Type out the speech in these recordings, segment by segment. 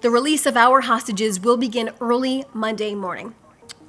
The release of our hostages will begin early Monday morning.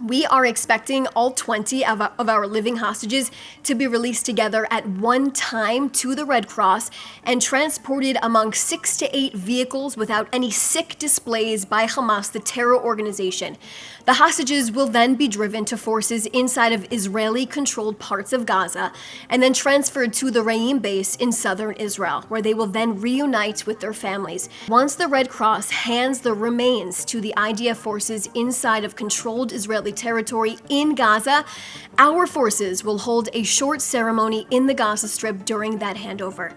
We are expecting all 20 of our living hostages to be released together at one time to the Red Cross and transported among 6 to 8 vehicles without any sick displays by Hamas, the terror organization. The hostages will then be driven to forces inside of Israeli-controlled parts of Gaza and then transferred to the Reim base in southern Israel, where they will then reunite with their families. Once the Red Cross hands the remains to the IDF forces inside of controlled Israeli territory in Gaza, our forces will hold a short ceremony in the Gaza Strip during that handover.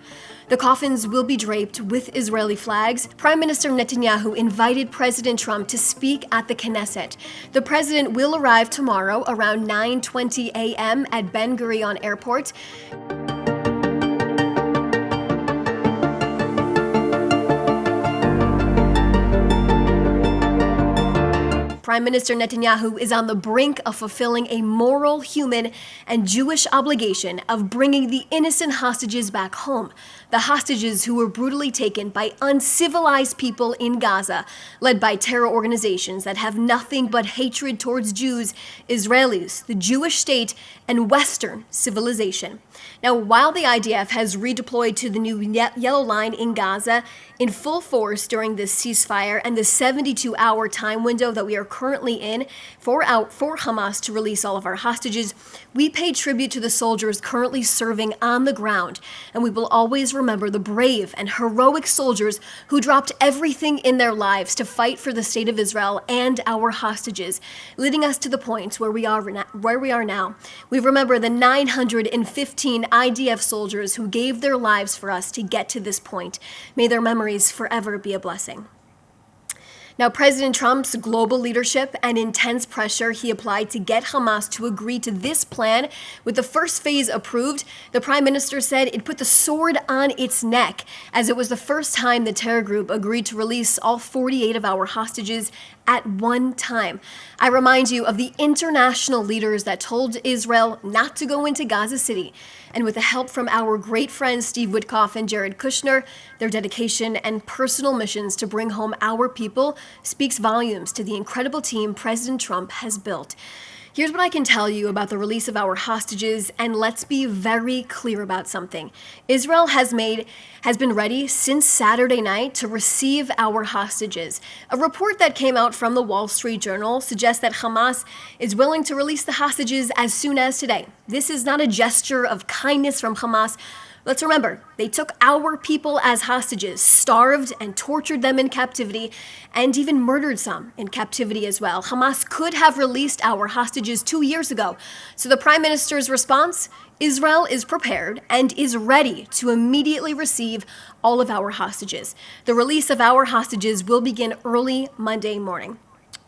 The coffins will be draped with Israeli flags. Prime Minister Netanyahu invited President Trump to speak at the Knesset. The president will arrive tomorrow around 9:20 a.m. at Ben Gurion Airport. Prime Minister Netanyahu is on the brink of fulfilling a moral, human, and Jewish obligation of bringing the innocent hostages back home. The hostages who were brutally taken by uncivilized people in Gaza, led by terror organizations that have nothing but hatred towards Jews, Israelis, the Jewish state, and Western civilization. Now, while the IDF has redeployed to the new yellow line in Gaza in full force during this ceasefire and the 72-hour time window that we are currently in for Hamas to release all of our hostages, we pay tribute to the soldiers currently serving on the ground, and we will always remember the brave and heroic soldiers who dropped everything in their lives to fight for the state of Israel and our hostages, leading us to the point where we are now. We remember the 915 IDF soldiers who gave their lives for us to get to this point. May their memories forever be a blessing. Now, President Trump's global leadership and intense pressure he applied to get Hamas to agree to this plan, with the first phase approved, the Prime Minister said it put the sword on its neck, as it was the first time the terror group agreed to release all 48 of our hostages at one time. I remind you of the international leaders that told Israel not to go into Gaza City, and with the help from our great friends Steve Witkoff and Jared Kushner, their dedication and personal missions to bring home our people speaks volumes to the incredible team President Trump has built. Here's what I can tell you about the release of our hostages, and let's be very clear about something. Israel has been ready since Saturday night to receive our hostages. A report that came out from the Wall Street Journal suggests that Hamas is willing to release the hostages as soon as today. This is not a gesture of kindness from Hamas. Let's remember, they took our people as hostages, starved and tortured them in captivity, and even murdered some in captivity as well. Hamas could have released our hostages 2 years ago. So the Prime Minister's response? Israel is prepared and is ready to immediately receive all of our hostages. The release of our hostages will begin early Monday morning.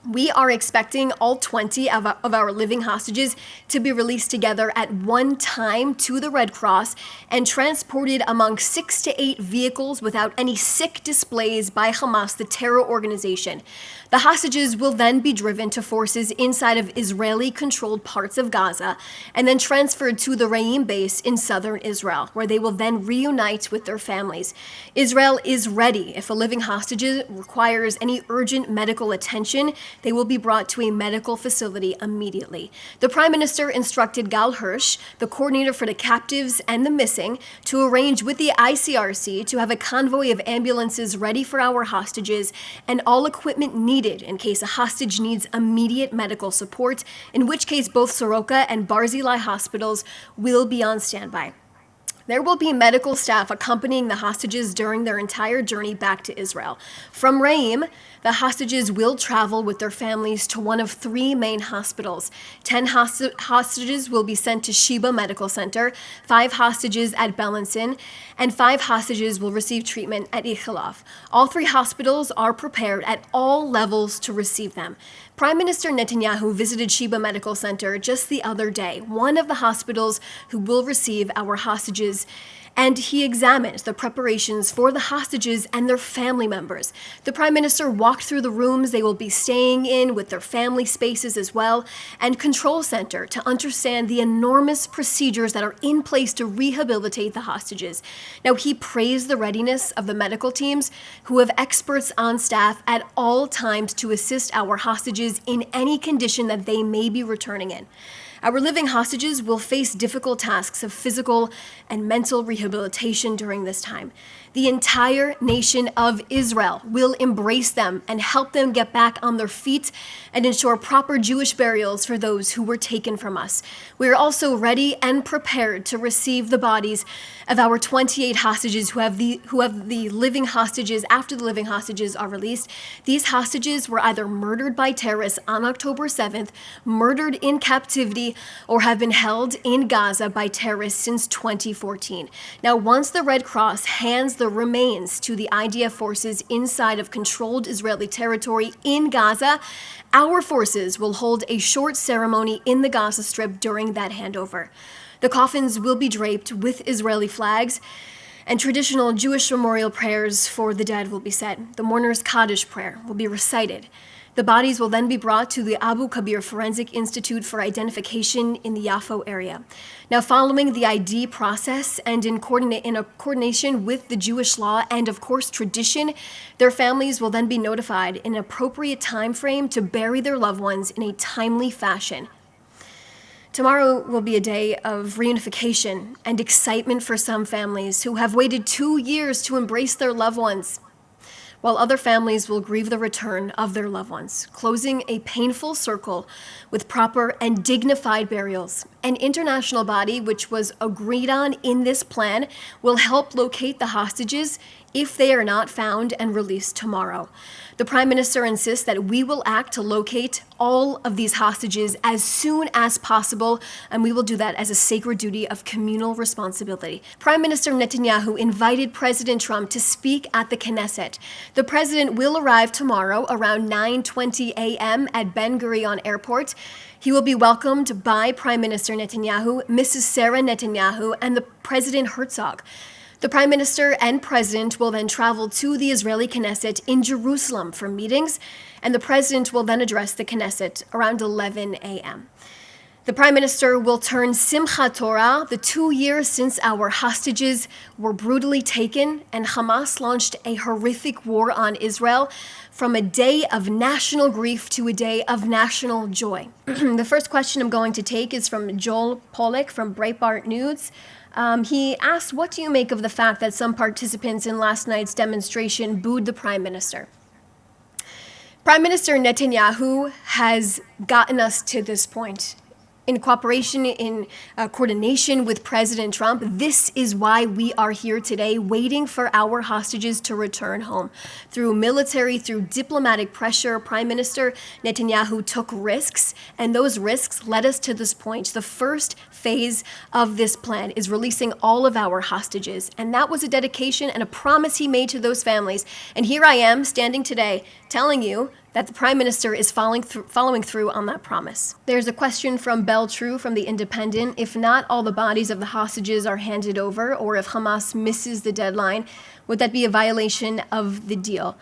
We are expecting all 20 of our living hostages to be released together at one time to the Red Cross and transported among 6 to 8 vehicles without any sick displays by Hamas, the terror organization. The hostages will then be driven to forces inside of Israeli-controlled parts of Gaza and then transferred to the Reim base in southern Israel, where they will then reunite with their families. Israel is ready. If a living hostage requires any urgent medical attention, they will be brought to a medical facility immediately. The Prime Minister instructed Gal Hirsch, the coordinator for the captives and the missing, to arrange with the ICRC to have a convoy of ambulances ready for our hostages and all equipment needed in case a hostage needs immediate medical support, in which case both Soroka and Barzilai hospitals will be on standby. There will be medical staff accompanying the hostages during their entire journey back to Israel. From Reim, the hostages will travel with their families to one of 3 main hospitals. 10 hostages will be sent to Sheba Medical Center, 5 hostages at Belenson, and 5 hostages will receive treatment at Ichilov. All 3 hospitals are prepared at all levels to receive them. Prime Minister Netanyahu visited Sheba Medical Center just the other day, one of the hospitals who will receive our hostages, and he examined the preparations for the hostages and their family members. The Prime Minister walked through the rooms they will be staying in with their family spaces as well, and control center to understand the enormous procedures that are in place to rehabilitate the hostages. Now, he praised the readiness of the medical teams who have experts on staff at all times to assist our hostages in any condition that they may be returning in. Our living hostages will face difficult tasks of physical and mental rehabilitation during this time. The entire nation of Israel will embrace them and help them get back on their feet and ensure proper Jewish burials for those who were taken from us. We are also ready and prepared to receive the bodies of our 28 hostages who have the living hostages after the living hostages are released. These hostages were either murdered by terrorists on October 7th, murdered in captivity, or have been held in Gaza by terrorists since 2014. Now, once the Red Cross hands the remains to the IDF forces inside of controlled Israeli territory in Gaza, our forces will hold a short ceremony in the Gaza Strip during that handover. The coffins will be draped with Israeli flags, and traditional Jewish memorial prayers for the dead will be said. The mourner's Kaddish prayer will be recited. The bodies will then be brought to the Abu Kabir Forensic Institute for identification in the Yafo area. Now, following the ID process and in coordination with the Jewish law and, of course, tradition, their families will then be notified in an appropriate time frame to bury their loved ones in a timely fashion. Tomorrow will be a day of reunification and excitement for some families who have waited 2 years to embrace their loved ones, while other families will grieve the return of their loved ones, closing a painful circle with proper and dignified burials. An international body, which was agreed on in this plan, will help locate the hostages if they are not found and released tomorrow. The Prime Minister insists that we will act to locate all of these hostages as soon as possible, and we will do that as a sacred duty of communal responsibility. Prime Minister Netanyahu invited President Trump to speak at the Knesset. The president will arrive tomorrow around 9:20 a.m. at Ben Gurion Airport. He will be welcomed by Prime Minister Netanyahu, Mrs. Sarah Netanyahu, and the President Herzog. The Prime Minister and President will then travel to the Israeli Knesset in Jerusalem for meetings, and the President will then address the Knesset around 11 a.m. The Prime Minister will turn Simchat Torah, the 2 years since our hostages were brutally taken and Hamas launched a horrific war on Israel, from a day of national grief to a day of national joy. The first question I'm going to take is from Joel Pollack from Breitbart News. He asked, what do you make of the fact that some participants in last night's demonstration booed the Prime Minister? Prime Minister Netanyahu has gotten us to this point. In cooperation, in coordination with President Trump, this is why we are here today, waiting for our hostages to return home. Through military, through diplomatic pressure, Prime Minister Netanyahu took risks, and those risks led us to this point. The first phase of this plan is releasing all of our hostages, and that was a dedication and a promise he made to those families. And here I am, standing today, telling you that the Prime Minister is following through on that promise. There's a question from Bell True from The Independent. If not all the bodies of the hostages are handed over, or if Hamas misses the deadline, would that be a violation of the deal?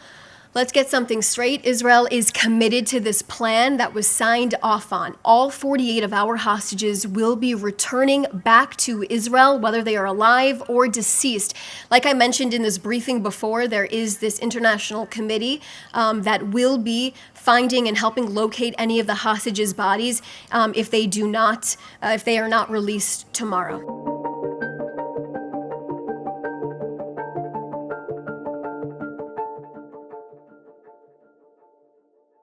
Let's get something straight. Israel is committed to this plan that was signed off on. All 48 of our hostages will be returning back to Israel, whether they are alive or deceased. Like I mentioned in this briefing before, there is this international committee that will be finding and helping locate any of the hostages' bodies if they are not released tomorrow.